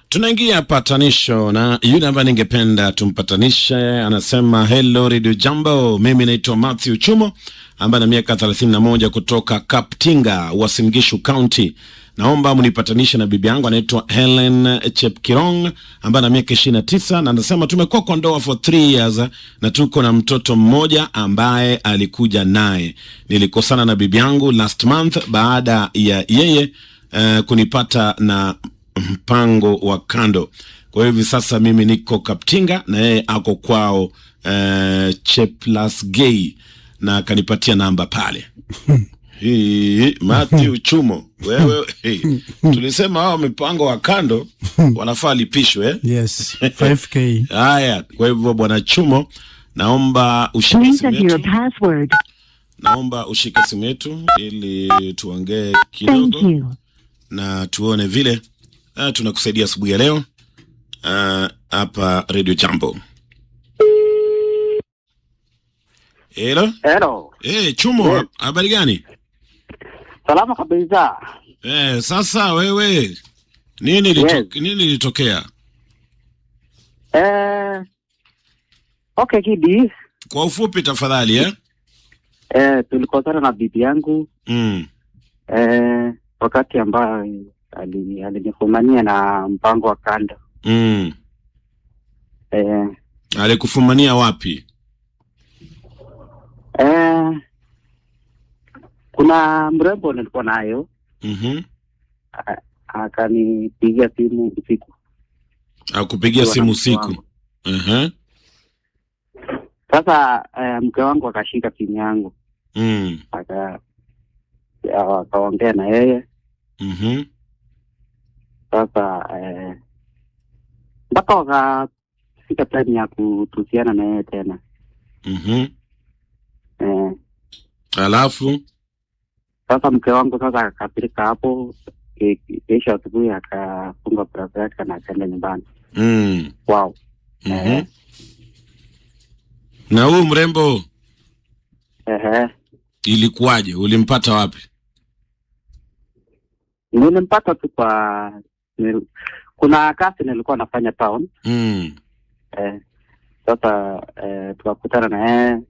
Tunaingia patanisho na yule ambaye ningependa tumpatanishe anasema hello Radio Jambo, mimi naitwa Matthew Chumo ambaye na miaka 31 kutoka Kaptinga, Uasin Gishu County. Naomba mnipatanishe na bibi yangu anaitwa Helen Chepkirong ambaye na miaka 29 na anasema tumekuwa kwa ndoa for 3 years na tuko na mtoto mmoja ambaye alikuja naye. Nilikosana na bibi yangu last month baada ya yeye kunipata na mpango wa kando. Kwa hivi sasa mimi niko Kaptinga na yeye ako kwao Cheplasgei na akanipatia namba pale. Hii Matthew Chumo wewe tulisema hao mipango wa kando wanafaa lipishwe Yes, 5k. Haya, kwa hivyo bwana Chumo, naomba ushike simu yetu. Naomba ushike simu yetu ili tuongee kidogo na tuone vile tunakusaidia asubuhi ya leo hapa Radio Jambo. Hello? Hello. Chumo, habari gani? Salama kabisa. Sasa wewe nini ilitokea? Okay Kidi. Kwa ufupi tafadhali tulikosana na bibi yangu. Wakati ambao alinifumania na mpango wa kando. Alikufumania wapi? Kuna mrembo nilikuwa nayo. Akanipigia simu usiku. Akupigia simu usiku? Sasa mke wangu akashika simu yangu. Akaongea na yeye. Sasa mpaka wakafika time ya kutusiana na yeye tena. Alafu sasa mke wangu sasa akapeleka hapo, kesho asubuhi akafunga brada yake na akaenda nyumbani. Wow. Na huyu mrembo ilikuwaje? Ulimpata wapi? Nilimpata tu kuna kazi nilikuwa nafanya town. Sasa tukakutana na yeye.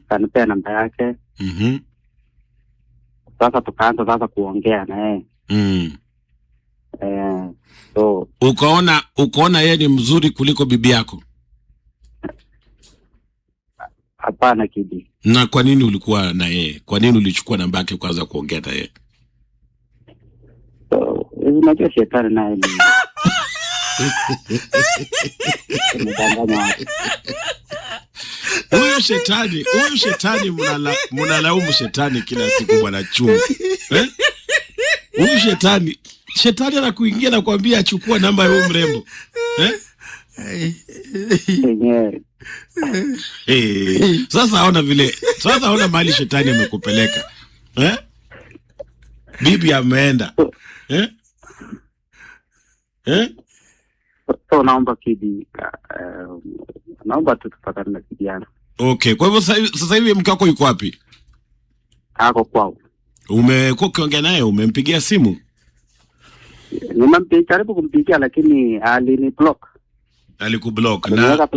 Kanipea namba yake. Sasa tukaanza sasa kuongea na yeye. So ukaona yeye ni mzuri kuliko bibi yako? Hapana Kidi. Na kwa nini ulikuwa na yeye? Kwa nini ulichukua namba yake kwanza kuongea na yeye? So unajua shetani naye ni Huyu shetani mnalaumu shetani kila siku bwana Chumo. Huyu shetani anakuingia na kuambia achukua namba ya huyu mrembo. Sasa ona mali shetani amekupeleka. Bibi ameenda. So naomba Kidi, naomba tutupatane na kijana. Okay, kwa hivyo sasa hivi mke wako yuko wapi? Ako kwao. Umekuwa ukiongea naye, umempigia simu? Nimejaribu kumpigia lakini aliniblock. Alikublock na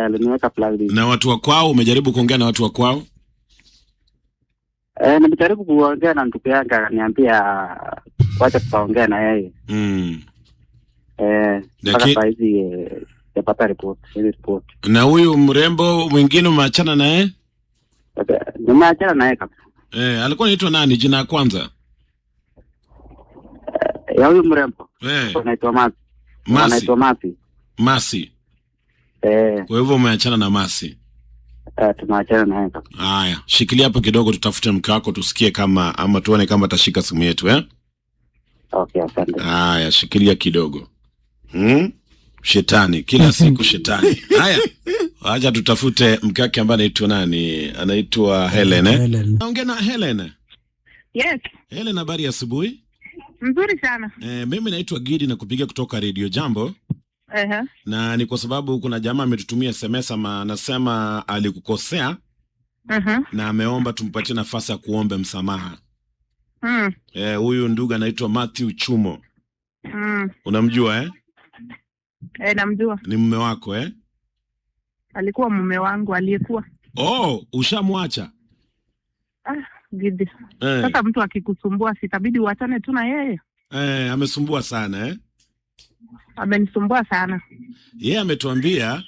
aliniweka blacklist. Na watu wa kwao, umejaribu kuongea na watu wa kwao? Nimejaribu kuongea na ndugu yake, akaniambia wacha tutaongea na yeye. Sasa hizi yapata report. Na huyu mrembo mwingine umeachana naye? Nimeachana naye kabisa. Alikuwa anaitwa nani jina la kwanza? Ya huyu mrembo. Anaitwa Masi. Kwa hivyo umeachana na Masi? Tumeachana naye kabisa. Haya, shikilia hapo kidogo tutafute mke wako tusikie kama ama tuone kama atashika simu yetu Okay, asante. Haya, shikilia kidogo. Shetani kila siku shetani. Haya, acha tutafute mke wake ambaye anaitwa nani? Anaitwa Helen. Naongea na Helen. Yes. Helen, habari ya asubuhi? Mzuri sana. Mimi naitwa Gidi na kupiga kutoka Radio Jambo. Na ni kwa sababu kuna jamaa ametutumia SMS anasema alikukosea. Na ameomba tumpatie nafasi ya kuomba msamaha. Huyu ndugu anaitwa Matthew Chumo. Unamjua Namjua. Ni mume wako Alikuwa mume wangu aliyekuwa. Oh, ushamwacha? Gidi. Sasa mtu akikusumbua sitabidi uachane tu na yeye? Amesumbua sana Amenisumbua sana. Yeye ametuambia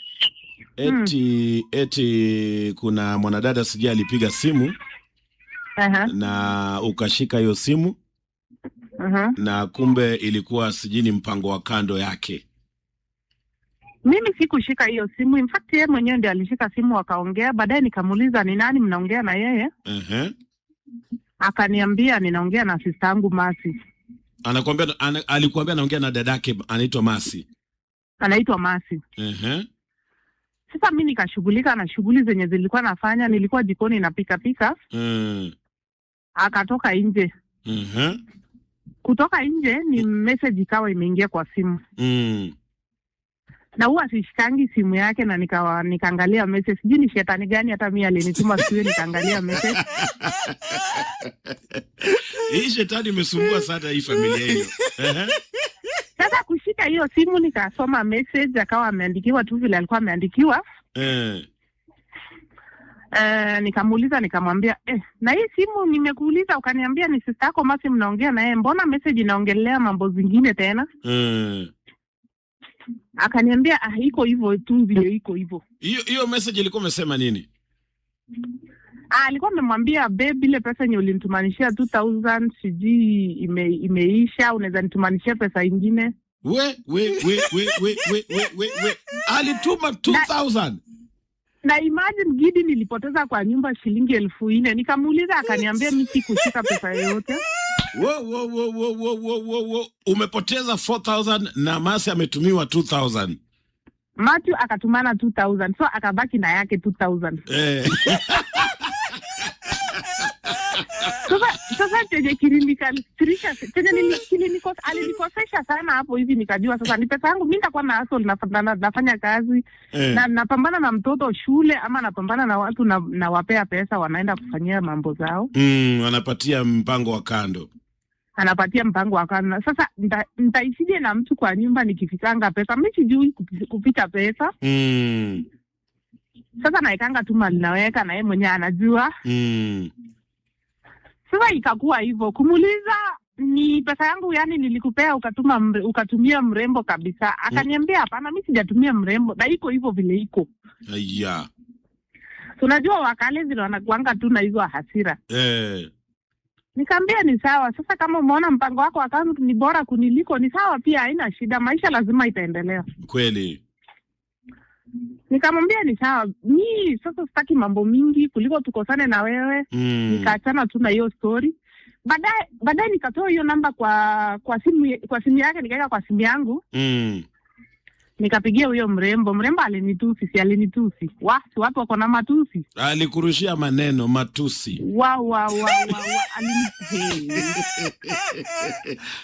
eti kuna mwanadada sijui alipiga simu na ukashika hiyo simu na kumbe ilikuwa sijui ni mpango wa kando yake. Mimi sikushika hiyo simu. In fact yeye mwenyewe ndiye alishika simu akaongea. Baadaye nikamuuliza ni nani mnaongea na yeye? Akaniambia ninaongea na sister yangu Masi. Alikuambia anaongea na dadake anaitwa Masi. Anaitwa Masi. Sasa mimi nikashughulika na shughuli zenye zilikuwa nafanya, nilikuwa jikoni napika pika. Akatoka nje. Kutoka nje ni message ikawa imeingia kwa simu. Na huwa sishikangi simu yake na nikaangalia message. Sijui ni shetani gani hata mimi alinituma siwe nikaangalia message. Hii shetani imesumbua sana hii familia hiyo. Sasa kushika hiyo simu nikasoma message akawa ameandikiwa tu vile alikuwa ameandikiwa. Nikamuuliza nikamwambia na hii simu nimekuuliza ukaniambia ni sister yako Masi mnaongea na yeye, mbona message inaongelea mambo zingine tena? Akaniambia iko hivyo tu vile iko hivyo. Hiyo message ilikuwa umesema nini? Alikuwa amemwambia babe ile pesa yenye ulinitumanishia 2000 siji imeisha, unaweza nitumanishia pesa nyingine. We alituma 2000. Na imagine Gidi nilipoteza kwa nyumba shilingi 1400. Nikamuuliza akaniambia mimi sikushika pesa yoyote. Umepoteza 4000 na Masi ametumiwa 2000. Matthew akatumana 2000. So akabaki na yake 2000. Sasa chenye kilinikasirisha, alinikosesha sana hapo hivi nikajua sasa ni pesa yangu, mimi nitakuwa na hustle nafanya kazi na napambana na mtoto shule ama napambana na watu na wapea pesa wanaenda kufanyia mambo zao. Anapatia mpango wa kando. Sasa nitaishije na mtu kwa nyumba nikifikanga pesa? Mimi sijui kupita pesa. Sasa naikanga tu mali naweka na yeye mwenyewe anajua. Sasa ikakuwa hivyo. Kumuuliza ni pesa yangu yani nilikupea ukatumia mrembo kabisa. Akaniambia hapana mimi sijatumia mrembo na iko hivyo vile iko. Tunajua wakale zile wanakuanga tu na hizo hasira. Nikamwambia ni sawa. Sasa kama umeona mpango wako account ni bora kuniliko ni sawa pia, haina shida, maisha lazima itaendelea. Kweli. Nikamwambia ni sawa. Mimi sasa sitaki mambo mingi kuliko tukosane na wewe. Nikaachana tu na hiyo story. Baadaye nikatoa hiyo namba kwa simu yake nikaweka kwa simu yangu. Nikapigia huyo mrembo alinitusi. Watu wako na matusi. Alikurushia maneno matusi.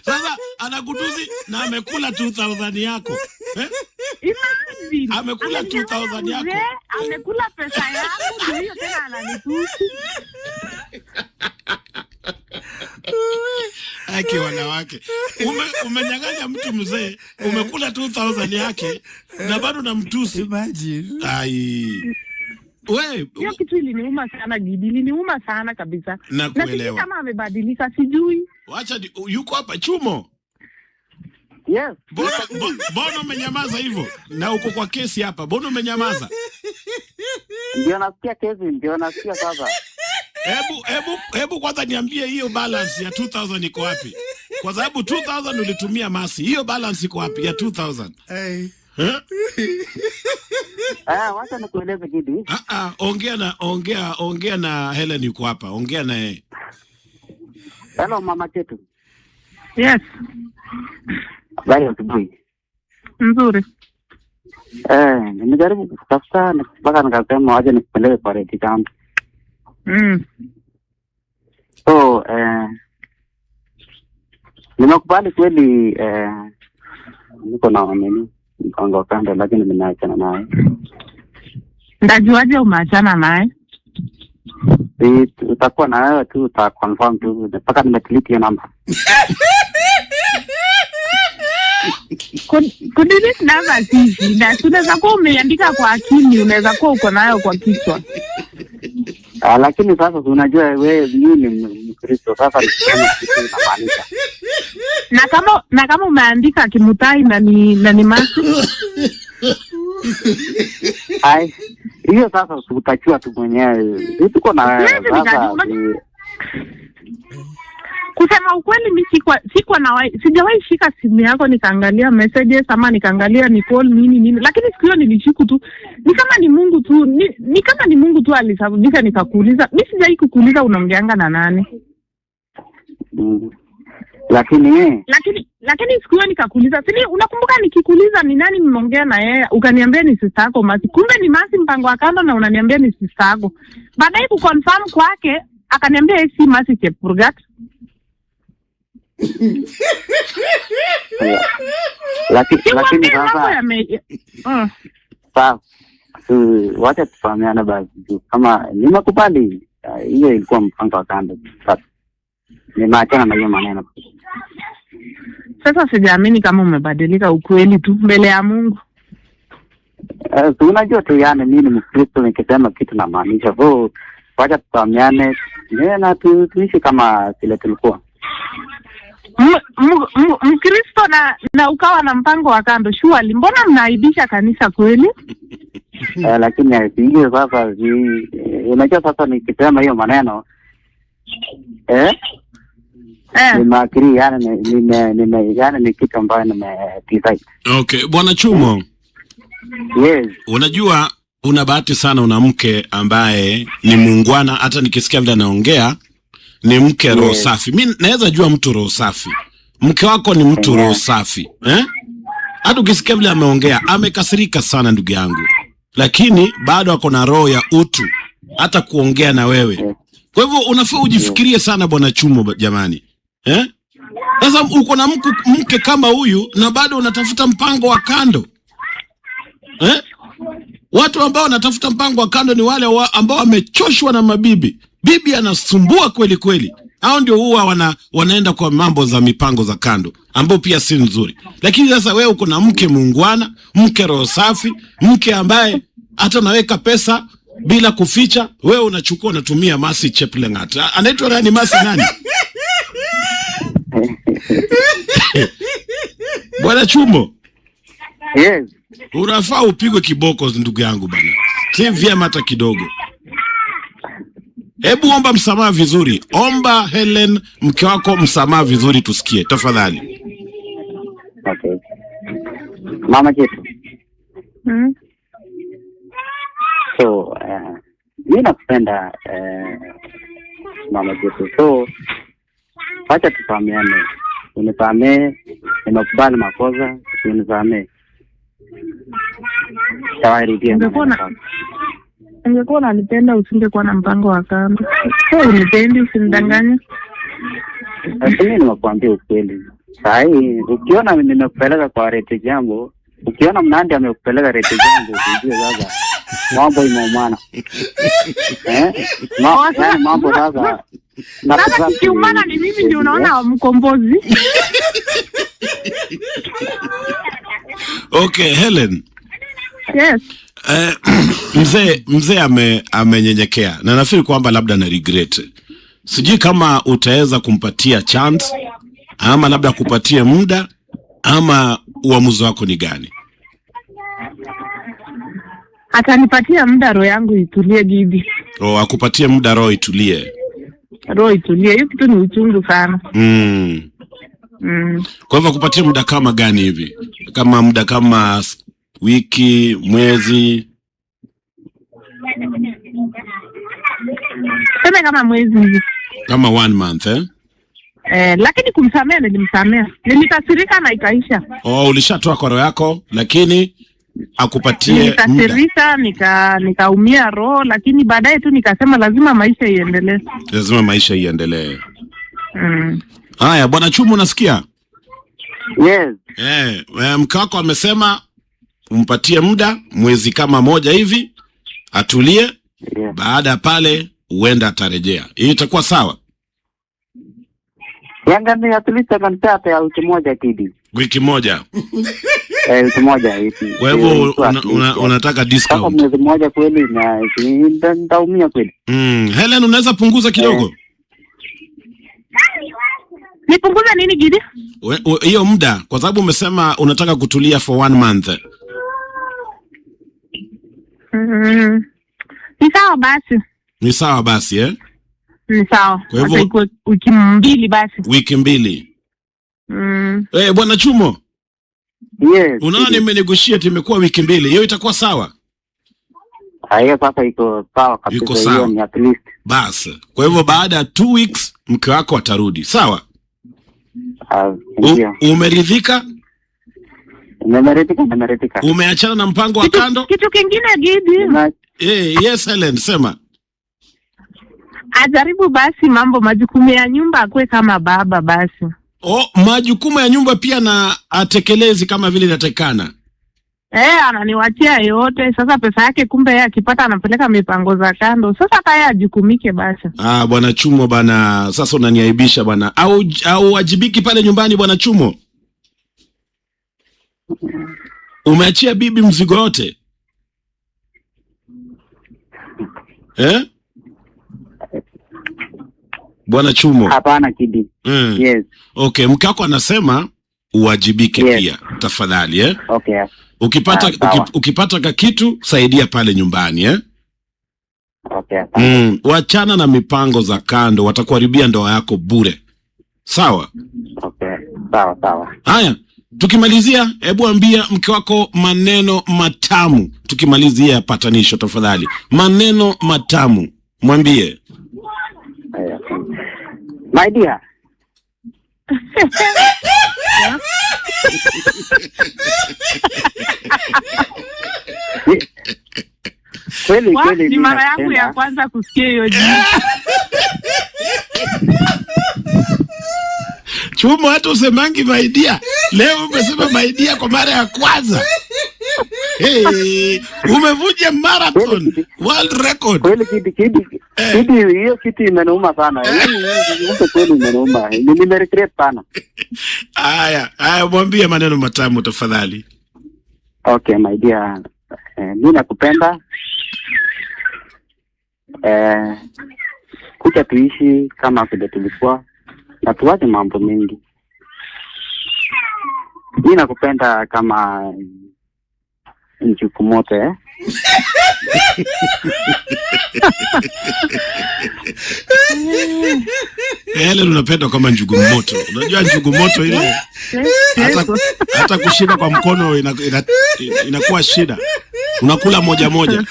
Sasa anakutusi na amekula 2000 yako. Imagine. Amekula 2000 yako. Amekula pesa yangu ndio hiyo tena ananitusi. Aki wanawake. Umenyang'anya mtu mzee, umekula 2000 yake na bado namtusi. Imagine. Hiyo kitu iliniuma sana Gidi, iliniuma sana kabisa. Na kuelewa. Kama amebadilika sijui. Wacha yuko hapa Chumo. Yes. Mbona umenyamaza hivyo? Na uko kwa kesi hapa. Mbona umenyamaza? Ndio nasikia kesi, ndio nasikia sasa. Hebu kwanza niambie hiyo balance ya 2000 iko wapi? Kwa sababu 2000 ulitumia Masi. Hiyo balance iko wapi ya 2000? Wacha nikueleze Gidi. Ongea na Helen yuko hapa. Ongea na yeye. Hello mama Chetu. Yes. Bali asubuhi. Nzuri. Nimejaribu kutafuta mpaka nikasema waje nikupeleke kwa Red Camp. So, nimekubali kweli niko na nini mpango kando lakini nimeachana naye. Ndajuaje umeachana naye? Utakuwa na wewe tu confirm tu mpaka nimedelete hiyo namba. Kudelete namba si na unaweza kuwa umeandika kwa akili, unaweza kuwa uko nayo kwa kichwa. Lakini sasa unajua wewe ni Mkristo, sasa nikisema kitu inamaanisha. Na kama umeandika Kimutai na ni Masi. Hiyo sasa utachua tu mwenyewe. Tuko na sasa kusema ukweli mimi sijawahi shika simu yako nikaangalia messages ama nikaangalia ni call nini, lakini siku hiyo nilishiku tu. Ni kama ni Mungu tu alisababisha nikakuuliza. Mimi sijawahi kukuuliza unaongeanga na nani. Lakini siku hiyo nikakuuliza. Sini unakumbuka nikikuuliza ni nani mmeongea na yeye, ukaniambia ni sister yako Masi. Kumbe ni Masi mpango wa kando na unaniambia ni sister yako. Baadaye kuconfirm kwake akaniambia si Masi Chepurgat. Lakini sasa wacha tufahamiane basi. Kama nimekubali hiyo ilikuwa mpango wa kando, sasa nimeachana na hiyo maneno. Sasa sijaamini kama umebadilika ukweli tu mbele ya Mungu. Unajua tu yani mimi ni Mkristo, nikisema kitu na maanisha. Wacha tufahamiane na tuishi kama vile tulikuwa. Mkristo na ukawa na mpango wa kando, surely mbona mnaaibisha kanisa kweli? Lakini hiyo sasa unajua sasa nikisema hiyo maneno nimeakiri yani ni kitu ambayo nimedecide. Okay, Bwana Chumo. Yes. Unajua una bahati sana, una mke ambaye ni muungwana. Hata nikisikia vile anaongea ni mke roho safi. Mimi naweza jua mtu roho safi. Mke wako ni mtu roho safi. Hata ukisikia vile ameongea, amekasirika sana ndugu yangu. Lakini bado ako na roho ya utu hata kuongea na wewe. Kwa hivyo unafaa ujifikirie sana Bwana Chumo jamani. Sasa uko na mke kama huyu na bado unatafuta mpango wa kando. Watu ambao wanatafuta mpango wa kando ni wale ambao wamechoshwa na mabibi. Bibi anasumbua kweli kweli. Hao ndio huwa wanaenda kwa mambo za mipango za kando ambao pia si nzuri. Lakini sasa wewe uko na mke muungwana, mke roho safi, mke ambaye hata naweka pesa bila kuficha. Wewe unachukua unatumia Masi Cheplengat. Anaitwa nani Masi nani? Bwana Chumo. Yes. Unafaa upigwe kiboko ndugu yangu bana. Si vyema hata kidogo. Hebu omba msamaha vizuri. Omba Helen mke wako msamaha vizuri tusikie tafadhali. Okay. Mama Chetu. So, mimi nakupenda Mama Chetu. So, wacha tufahamiane. Unifahamie, nimekubali makosa, unifahamie. Tawarudia. Ungekuwa unanipenda usingekuwa na mpango wa kando. Unipendi, usinidanganye. Mimi nimekuambia ukweli. Sahi, ukiona nimekupeleka kwa Rete Jambo, ukiona Mnandi amekupeleka Rete Jambo, unajua sasa mambo imeumana. Mambo sasa. Sasa kiumana ni mimi ndio unaona mkombozi. Okay, Helen. Yes. Mzee amenyenyekea na nafikiri kwamba labda na regret. Sijui kama utaweza kumpatia chance ama labda kupatia muda ama uamuzi wako ni gani? Atanipatia muda roho yangu itulie Gidi. Akupatie muda roho itulie. Roho itulie. Hiyo kitu ni uchungu sana. Kwa hivyo kupatia muda kama gani hivi? Kama muda kama wiki, mwezi? Sema kama mwezi hivi. Kama 1 month lakini kumsamea nilimsamea. Nilikasirika na ikaisha. Ulishatoa kwa roho yako lakini akupatie muda. Nilikasirika nikaumia roho lakini baadaye tu nikasema lazima maisha iendelee. Lazima maisha iendelee. Haya Bwana Chumo unasikia? Yes. Mke wako amesema umpatie muda mwezi kama 1 hivi atulie. Baada ya pale uenda atarejea. Hii itakuwa sawa? Yanga ni atulisa kanisa ya wiki moja Kidi. Wiki moja. Wiki moja hivi. Kwa hivyo unataka discount. Kama mwezi mmoja kweli na nitaumia kweli. Helen, unaweza punguza kidogo? Nipunguza nini Gidi? Hiyo muda, kwa sababu umesema unataka kutulia for 1 month. Ni sawa basi. Ni sawa basi Ni sawa. Kwa hivyo wiki 2 basi. Wiki 2. Bwana Chumo. Yes. Unaona nimenegotiate imekuwa wiki 2. Hiyo itakuwa sawa? Hiyo sasa iko sawa kabisa, hiyo ni at least. Basi. Kwa hivyo baada ya 2 weeks mke wako atarudi. Sawa? Umeridhika? Nimeridhika. Umeachana na mpango wa kando? Kitu kingine Gidi. Yes Helen, sema. Ajaribu basi mambo majukumu ya nyumba akwe kama baba basi. Majukumu ya nyumba pia na atekelezi kama vile inatakana. Ananiwatia yote. Sasa pesa yake kumbe yeye akipata anapeleka mipango za kando. Sasa kaya ajukumike basi. Bwana Chumo bana, sasa unaniaibisha bana. Au wajibiki pale nyumbani bwana Chumo? Umeachia bibi mzigo wote? Bwana Chumo. Hapana Kidi. Yes. Okay, mke wako anasema uwajibike pia. Tafadhali Okay. Ukipata kitu saidia pale nyumbani Okay. Wachana na mipango za kando, watakuharibia ndoa yako bure. Sawa? Okay. Sawa. Haya, tukimalizia hebu ambia mke wako maneno matamu. Tukimalizia patanisho tafadhali. Maneno matamu. Mwambie. My dear. Kweli ni mara yangu ya kwanza kusikia hiyo jina. Chumo, hata usemangi my dear. Leo umesema my dear kwa mara ya kwanza. Umevunja marathon world record. Kweli Kidi, hiyo kitu imenauma sana. Hiyo kweli imenauma. Nimeregret sana. Haya, mwambie maneno matamu tafadhali. Okay my dear. Mimi nakupenda. Kuja tuishi kama vile tulikuwa na tuache mambo mengi. Mimi nakupenda kama njugu moto Helen, unapenda kama njugu moto. Unajua njugu moto ile hata kushika kwa mkono inakuwa shida. Unakula moja.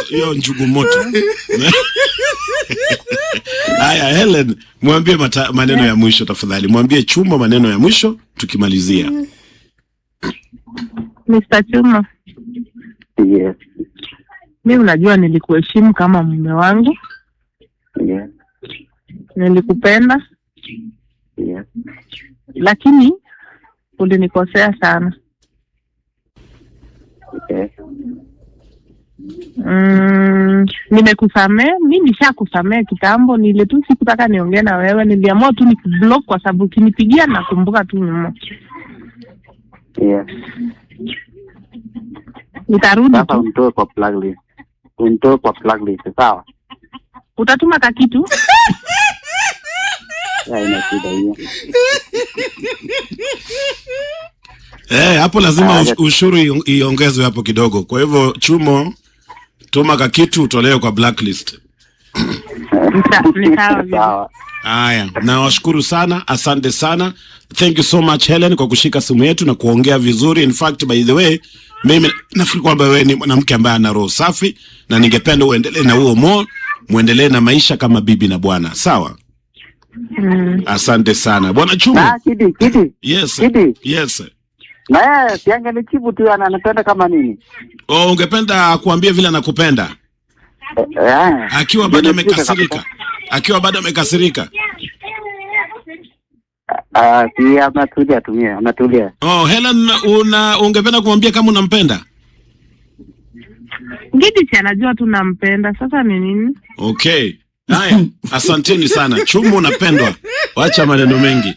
Hiyo njugu moto. Haya Helen, mwambie maneno ya mwisho tafadhali. Mwambie Chumo maneno ya mwisho tukimalizia. Mr. Chumo. Yes. Mimi unajua nilikuheshimu kama mume wangu. Yes. Nilikupenda. Yes. Lakini ulinikosea sana. Okay. Nimekusamea, mimi nishakusamea kitambo, nile tu sikutaka niongee na wewe, niliamua tu nikublock kwa sababu ukinipigia nakumbuka tu nyuma. Yes. Nitarudi tu. Unitoe kwa blacklist, sawa? Utatuma kitu? Ina shida hiyo. Hapo lazima ushuru iongezwe hapo kidogo. Kwa hivyo Chumo, tuma kitu utolewe kwa blacklist. Sawa. Haya, na washukuru sana, asante sana. Thank you so much Helen kwa kushika simu yetu na kuongea vizuri. In fact, by the way, mimi nafikiri kwamba wewe ni mwanamke ambaye ana roho safi na ningependa uendelee na huo muendelee na maisha kama bibi na bwana. Sawa? Asante sana. Bwana Chumo. Kidi. Yes. Yes. Na sianga ni chibu tu ananipenda kama nini? Ungependa kuambia vile anakupenda? Akiwa bado amekasirika. Si ametulia. Helen, ungependa kumwambia kama unampenda? Ngidi si anajua tu nampenda. Sasa ni nini? Okay. Haya, asanteni sana. Chumo unapendwa. Wacha maneno mengi.